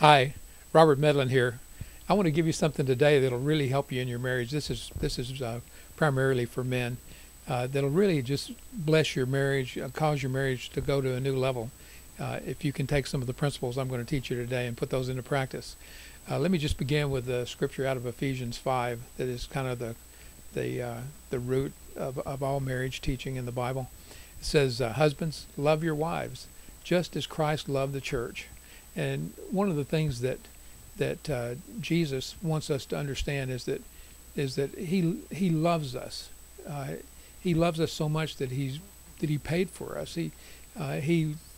Hi, Robert Medlin here. I want to give you something today that'll really help you in your marriage. This is primarily for men. That'll really just bless your marriage, cause your marriage to go to a new level. If you can take some of the principles I'm going to teach you today and put those into practice. Let me just begin with the scripture out of Ephesians 5 that is kind of the root of all marriage teaching in the Bible. It says, "Husbands, love your wives, just as Christ loved the church." And one of the things that Jesus wants us to understand is that he loves us. He loves us so much that he paid for us. He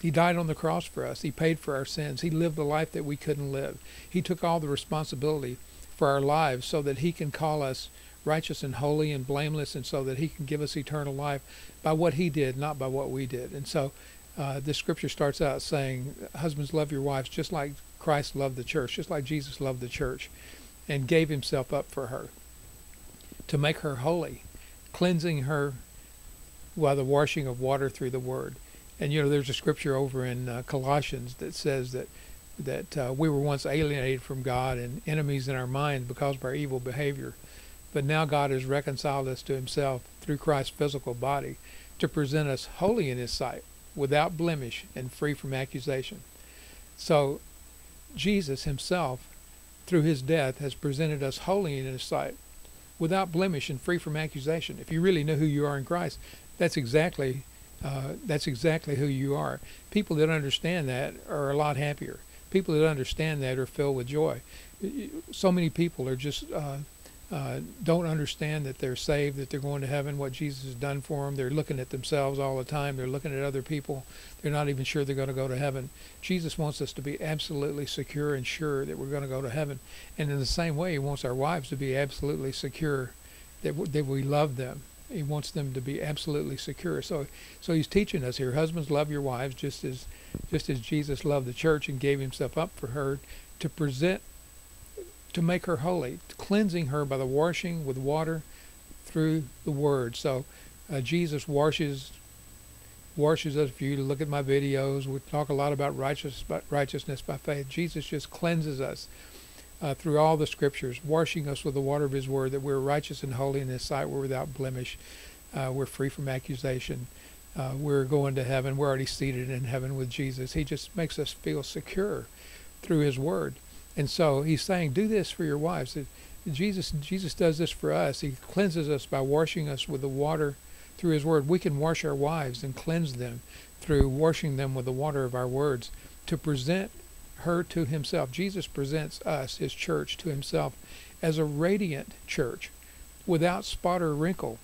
died on the cross for us. He paid for our sins. He lived the life that we couldn't live. He took all the responsibility for our lives so that he can call us righteous and holy and blameless, and so that he can give us eternal life by what he did, not by what we did. And so this scripture starts out saying, "Husbands, love your wives just like Christ loved the church," just like Jesus loved the church and gave himself up for her to make her holy, cleansing her by the washing of water through the word. And there's a scripture over in Colossians that says that we were once alienated from God and enemies in our mind because of our evil behavior. But now God has reconciled us to himself through Christ's physical body to present us holy in his sight, without blemish and free from accusation. So Jesus himself, through his death, has presented us holy in his sight, without blemish and free from accusation. If you really know who you are in Christ, that's exactly who you are. People that understand that are a lot happier. People that understand that are filled with joy. So many people are just don't understand that they're saved, that they're going to heaven, what Jesus has done for them. They're looking at themselves all the time. They're looking at other people. They're not even sure they're going to go to heaven. Jesus wants us to be absolutely secure and sure that we're going to go to heaven. And in the same way, he wants our wives to be absolutely secure that we love them. He wants them to be absolutely secure. So he's teaching us here, husbands, love your wives just as Jesus loved the church and gave himself up for her to make her holy, cleansing her by the washing with water through the word. So Jesus washes us. If you look at my videos, we talk a lot about righteousness by faith. Jesus just cleanses us through all the scriptures, washing us with the water of his word, that we're righteous and holy in his sight. We're without blemish. We're free from accusation. We're going to heaven. We're already seated in heaven with Jesus. He just makes us feel secure through his word. And so he's saying, do this for your wives. Jesus does this for us. He cleanses us by washing us with the water through his word. We can wash our wives and cleanse them through washing them with the water of our words to present her to himself. Jesus presents us, his church, to himself as a radiant church without spot or wrinkle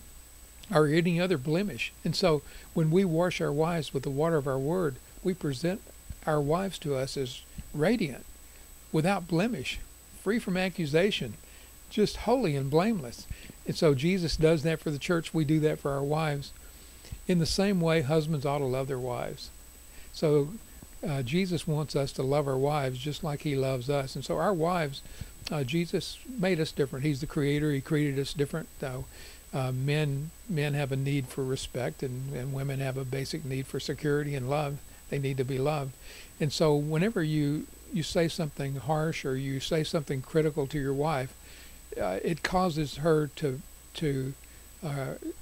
or any other blemish. And so when we wash our wives with the water of our word, we present our wives to us as radiant, without blemish, free from accusation, just holy and blameless. And so Jesus does that for the church. We do that for our wives. In the same way, husbands ought to love their wives. So Jesus wants us to love our wives just like he loves us. And so our wives, Jesus made us different. He's the creator. He created us different. Men have a need for respect, and women have a basic need for security and love. They need to be loved. And so whenever you say something harsh or you say something critical to your wife, it causes her to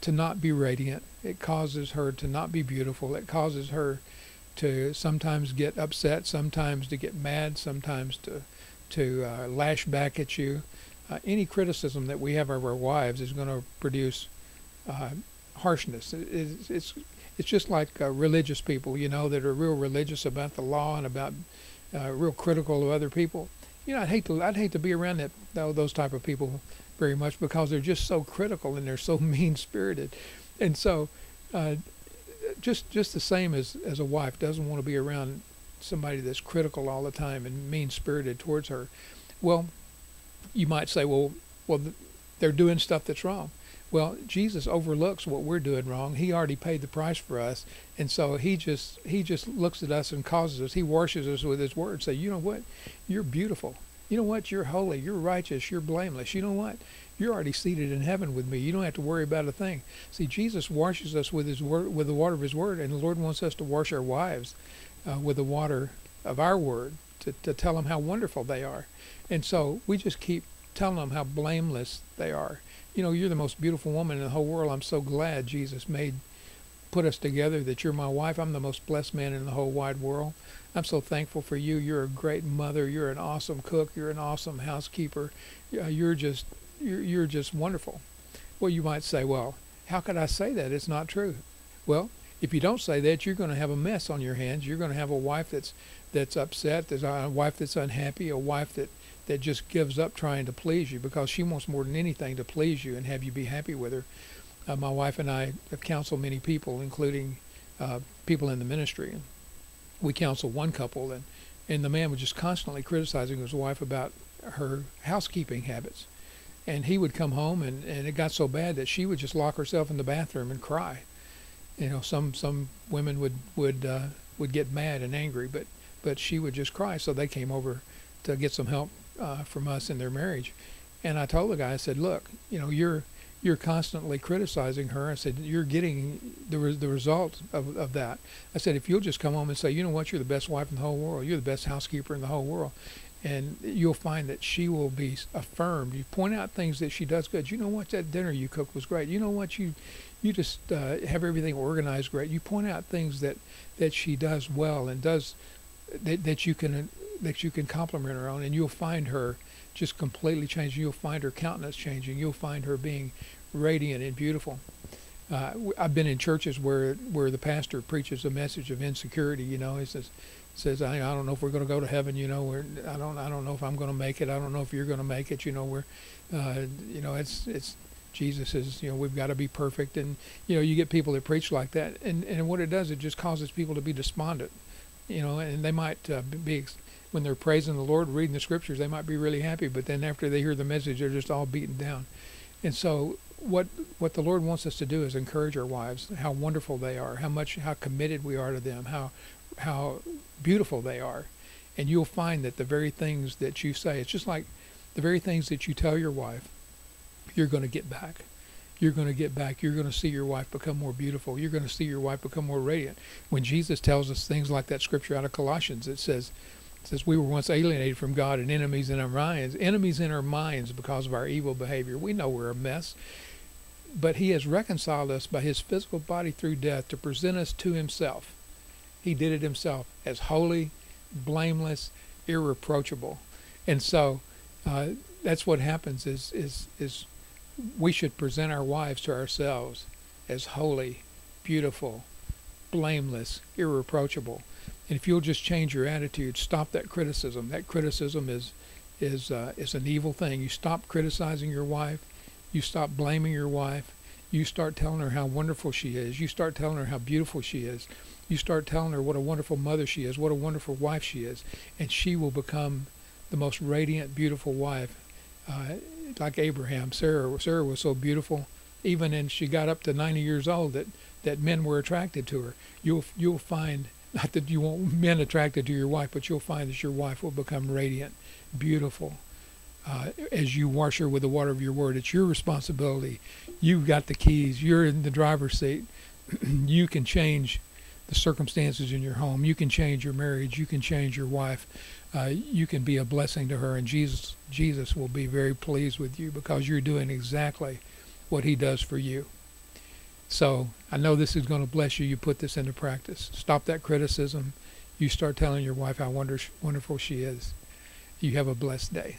not be radiant. It causes her to not be beautiful. It causes her to sometimes get upset, sometimes to get mad, sometimes to lash back at you. Any criticism that we have of our wives is going to produce harshness. It's just like religious people, that are real religious about the law and about real critical of other people. I'd hate to be around those type of people very much, because they're just so critical and they're so mean-spirited. And so just the same as a wife doesn't want to be around somebody that's critical all the time and mean-spirited towards her. Well, you might say, well, they're doing stuff that's wrong. Well, Jesus overlooks what we're doing wrong. He already paid the price for us, and so he just looks at us and causes us. He washes us with his word. Say, you know what? You're beautiful. You know what? You're holy. You're righteous. You're blameless. You know what? You're already seated in heaven with me. You don't have to worry about a thing. See, Jesus washes us with his word, with the water of his word, and the Lord wants us to wash our wives with the water of our word, to tell them how wonderful they are. And so we just keep telling them how blameless they are. You know, you're the most beautiful woman in the whole world. I'm so glad Jesus put us together, that you're my wife. I'm the most blessed man in the whole wide world. I'm so thankful for you. You're a great mother. You're an awesome cook. You're an awesome housekeeper. You're just wonderful. Well, you might say, well, how could I say that? It's not true. Well, if you don't say that, you're going to have a mess on your hands. You're going to have a wife that's upset. There's a wife that's unhappy, a wife that just gives up trying to please you, because she wants more than anything to please you and have you be happy with her. My wife and I have counseled many people, including people in the ministry. And we counseled one couple, and the man was just constantly criticizing his wife about her housekeeping habits. And he would come home, and it got so bad that she would just lock herself in the bathroom and cry. You know, some women would get mad and angry, but she would just cry. So they came over to get some help from us in their marriage. And I told the guy, I said, look, you know, you're constantly criticizing her. I said, you're getting the result of that. I said, if you'll just come home and say, you know what, you're the best wife in the whole world. You're the best housekeeper in the whole world. And you'll find that she will be affirmed. You point out things that she does good. You know what, that dinner you cooked was great. You know what, you just have everything organized great. You point out things that she does well and does that you can compliment her on, and you'll find her just completely changing. You'll find her countenance changing. You'll find her being radiant and beautiful. I've been in churches where the pastor preaches a message of insecurity. You know, he says, I don't know if we're going to go to heaven. You know, I don't know if I'm going to make it. I don't know if you're going to make it. You know, you know, it's Jesus says, you know, we've got to be perfect. And you know, you get people that preach like that, and what it does, it just causes people to be despondent. You know, and they might be, when they're praising the Lord, reading the scriptures, they might be really happy, but then after they hear the message, they're just all beaten down. And so what the Lord wants us to do is encourage our wives, how wonderful they are, how committed we are to them, how beautiful they are. And you'll find that the very things that you say, it's just like the very things that you tell your wife, you're going to get back. You're going to get back. You're going to see your wife become more beautiful. You're going to see your wife become more radiant. When Jesus tells us things like that scripture out of Colossians, it says we were once alienated from God and enemies in our minds because of our evil behavior. We know we're a mess, but he has reconciled us by his physical body through death to present us to himself. He did it himself as holy, blameless, irreproachable. And so that's what happens is we should present our wives to ourselves as holy, beautiful, blameless, irreproachable. And if you'll just change your attitude, stop that criticism. That criticism is an evil thing. You stop criticizing your wife. You stop blaming your wife. You start telling her how wonderful she is. You start telling her how beautiful she is. You start telling her what a wonderful mother she is, what a wonderful wife she is. And she will become the most radiant, beautiful wife. Like Abraham, Sarah was so beautiful, even when she got up to 90 years old, that men were attracted to her. You'll find, not that you want men attracted to your wife, but you'll find that your wife will become radiant, beautiful, as you wash her with the water of your word. It's your responsibility. You've got the keys. You're in the driver's seat. You can change the circumstances in your home. You can change your marriage. You can change your wife. You can be a blessing to her, and Jesus will be very pleased with you because you're doing exactly what he does for you. So I know this is going to bless you. You put this into practice. Stop that criticism. You start telling your wife how wonderful she is. You have a blessed day.